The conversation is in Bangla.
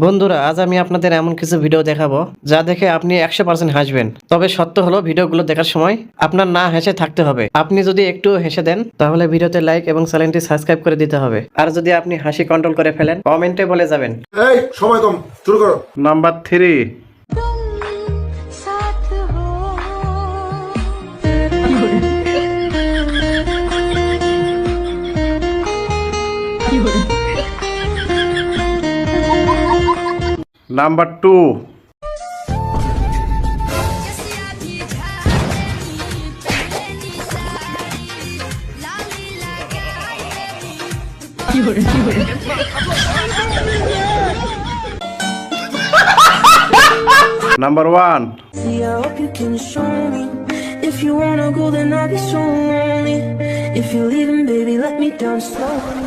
বন্ধুরা, আজ আমি আপনাদের এমন কিছু ভিডিও দেখাবো যা দেখে আপনি 100% হাসবেন। তবে সত্য হলো ভিডিওগুলো দেখার সময় আপনার না হেসে থাকতে হবে। আপনি যদি একটু হেসে দেন তাহলে ভিডিওতে লাইক এবং চ্যানেলটি সাবস্ক্রাইব করে দিতে হবে। আর যদি আপনি হাসি কন্ট্রোল করে ফেলেন কমেন্টে বলে যাবেন। এই সময় কম, শুরু করো। Number 3। Number 2। Number 1. See, I hope you can show me. If you wanna go, then I'll be so lonely. If you're leaving, baby, let me down slowly.